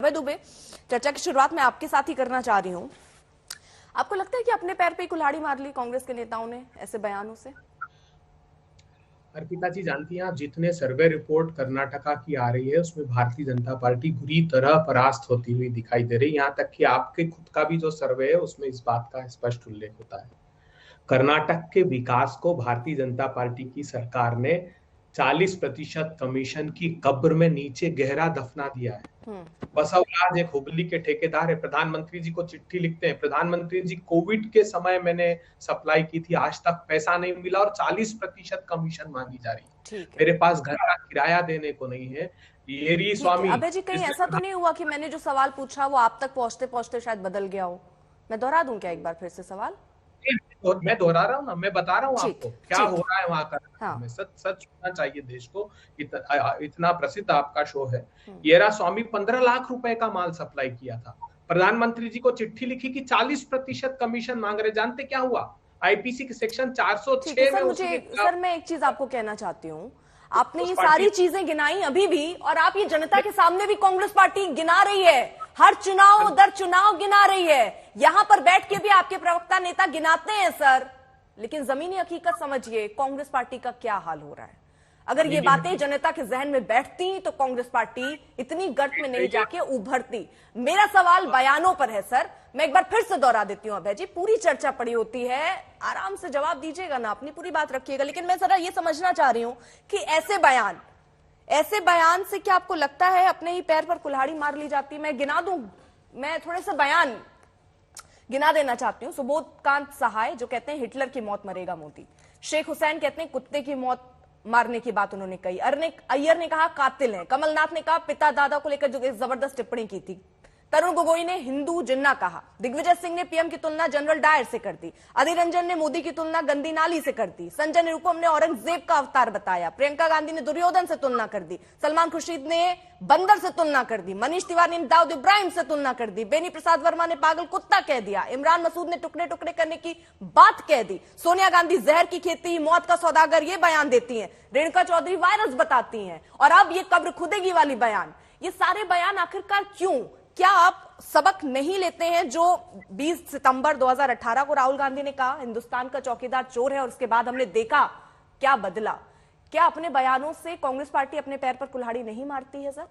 अभय दुबे, चर्चा की शुरुआत मैं आपके साथ ही करना चाह रही हूँ। आपको लगता है कि अपने पैर पे कुल्हाड़ी मार ली कांग्रेस के नेताओं ने ऐसे बयानों से? अर्पिता जी, जानती हैं आप, जितने सर्वे रिपोर्ट कर्नाटका की आ रही है उसमें भारतीय जनता पार्टी बुरी तरह परास्त होती हुई दिखाई दे रही है। यहाँ तक कि आपके खुद का भी जो सर्वे है उसमें इस बात का स्पष्ट उल्लेख होता है। कर्नाटक के विकास को भारतीय जनता पार्टी की सरकार ने 40% कमीशन की कब्र में नीचे गहरा दफना दिया है। बसवराज एक हुबली के ठेकेदार है, प्रधानमंत्री जी को चिट्ठी लिखते हैं, प्रधानमंत्री जी कोविड के समय मैंने सप्लाई की थी, आज तक पैसा नहीं मिला और 40% कमीशन मांगी जा रही है। मेरे पास घर का किराया देने को नहीं है। येरी स्वामी, अभय जी, कहीं ऐसा तो नहीं हुआ कि मैंने जो सवाल पूछा वो आप तक पहुंचते पहुंचते शायद बदल गया हो? मैं दोहरा दूं क्या एक बार फिर से सवाल? मैं दोहरा रहा हूँ ना, मैं बता रहा हूँ आपको क्या हो रहा है वहां का। में सच सच सुनना चाहिए देश को। इतना प्रसिद्ध आपका शो है। येरा स्वामी 15 लाख रुपए का माल सप्लाई किया था, प्रधानमंत्री जी को चिट्ठी लिखी कि 40% कमीशन मांग रहे। जानते क्या हुआ? आईपीसी के सेक्शन 406 में सर मैं एक चीज आपको कहना चाहती हूँ, आपने ये सारी चीजें गिनाई अभी भी, और आप ये जनता के सामने भी कांग्रेस पार्टी गिना रही है, हर चुनाव दर चुनाव गिना रही है। यहां पर बैठ के भी आपके प्रवक्ता नेता गिनाते हैं सर, लेकिन जमीनी हकीकत समझिए कांग्रेस पार्टी का क्या हाल हो रहा है। अगर ये बातें जनता के जहन में बैठती तो कांग्रेस पार्टी इतनी गर्त में नहीं जाके उभरती। मेरा सवाल बयानों पर है सर, मैं एक बार फिर से दोहरा देती हूं अभय जी, पूरी चर्चा पड़ी होती है, आराम से जवाब दीजिएगा ना, अपनी पूरी बात रखिएगा, लेकिन मैं जरा ये समझना चाह रही हूं कि ऐसे बयान से क्या आपको लगता है अपने ही पैर पर कुल्हाड़ी मार ली जाती? मैं गिना दूं, मैं थोड़े से बयान गिना देना चाहती हूं। सुबोध कांत सहाय जो कहते हैं हिटलर की मौत मरेगा मोदी, शेख हुसैन कहते हैं कुत्ते की मौत मारने की बात उन्होंने कही, अय्यर ने कहा कातिल हैं, कमलनाथ ने कहा पिता दादा को लेकर जो जबरदस्त टिप्पणी की थी, तरुण गोगोई ने हिंदू जिन्ना कहा, दिग्विजय सिंह ने पीएम की तुलना जनरल डायर से कर दी, अधीर रंजन ने मोदी की तुलना गंदी नाली से कर दी, संजय निरुपम ने औरंगजेब का अवतार बताया, प्रियंका गांधी ने दुर्योधन से तुलना कर दी, सलमान खुर्शीद ने बंदर से तुलना कर दी, मनीष तिवारी ने दाऊद इब्राहिम से तुलना कर दी, बेनी प्रसाद वर्मा ने पागल कुत्ता कह दिया, इमरान मसूद ने टुकड़े टुकड़े करने की बात कह दी, सोनिया गांधी जहर की खेती मौत का सौदागर ये बयान देती हैं, रेणुका चौधरी वायरस बताती हैं, और अब ये कब्र खुदेगी वाली बयान। ये सारे बयान आखिरकार क्यों? क्या आप सबक नहीं लेते हैं जो 20 सितंबर 2018 को राहुल गांधी ने कहा हिंदुस्तान का चौकीदार चोर है, और उसके बाद हमने देखा क्या बदला? क्या अपने बयानों से कांग्रेस पार्टी अपने पैर पर कुल्हाड़ी नहीं मारती है सर?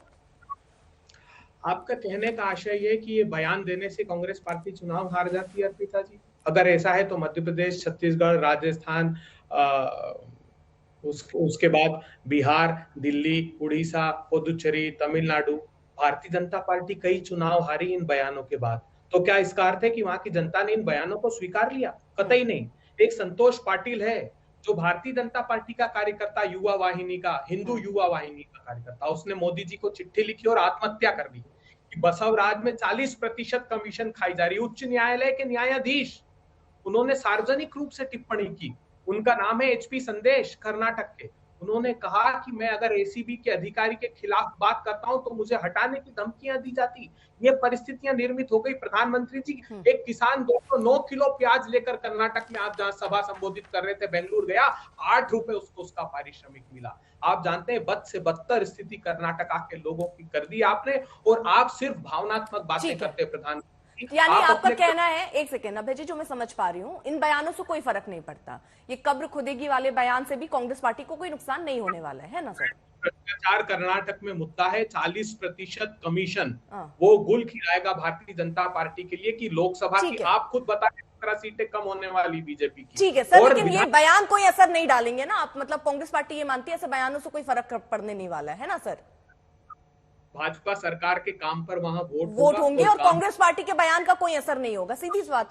आपका कहने का आशय ये कि ये बयान देने से कांग्रेस पार्टी चुनाव हार जाती है अर्पिता जी? अगर ऐसा है तो मध्य प्रदेश, छत्तीसगढ़, राजस्थान, उसके बाद बिहार, दिल्ली, उड़ीसा, पुदुचेरी, तमिलनाडु, भारतीय जनता पार्टी कई चुनाव हारी इन बयानों के बाद। तो क्या इसका अर्थ है कि वहां की जनता ने इन बयानों को स्वीकार लिया? कतई नहीं। एक संतोष पाटिल है जो भारतीय जनता पार्टी का कार्यकर्ता, युवा वाहिनी का, हिंदू युवा वाहिनी का कार्यकर्ता, उसने मोदी जी को चिट्ठी लिखी और आत्महत्या कर दी कि बसवराज में 40% कमीशन खाई जा रही। उच्च न्यायालय के न्यायाधीश, उन्होंने सार्वजनिक रूप से टिप्पणी की। उनका नाम है एचपी संदेश, कर्नाटक के। उन्होंने कहा कि मैं अगर एसीबी के अधिकारी के खिलाफ बात करता हूं तो मुझे हटाने की धमकियां दी जाती। ये परिस्थितियां निर्मित हो गई। प्रधानमंत्री जी, एक किसान 209 किलो प्याज लेकर कर्नाटक में, आप जहां सभा संबोधित कर रहे थे, बेंगलुरु गया, 8 रुपए उसको उसका पारिश्रमिक मिला। आप जानते हैं बद से बदतर स्थिति कर्नाटका के लोगों की कर दी आपने, और आप सिर्फ भावनात्मक बातें करते प्रधानमंत्री। यानी आपका कहना है, एक सेकेंड अभय जी, जो मैं समझ पा रही हूं, इन बयानों से कोई फर्क नहीं पड़ता, ये कब्र खुदेगी वाले बयान से भी कांग्रेस पार्टी को कोई नुकसान नहीं होने वाला है ना सर? भ्रष्टाचार कर्नाटक में मुद्दा है, 40% कमीशन वो गुल खिलाएगा भारतीय जनता पार्टी के लिए कि लोकसभा की, आप खुद बताएं, 17 सीटें कम होने वाली बीजेपी की। ठीक है सर, लेकिन ये बयान कोई असर नहीं डालेंगे ना आप? मतलब कांग्रेस पार्टी ये मानती है ऐसे बयानों से कोई फर्क पड़ने नहीं वाला है ना सर? भाजपा सरकार के काम पर वहां वोट होंगे और कांग्रेस पार्टी के बयान का कोई असर नहीं होगा, सीधी सी बात।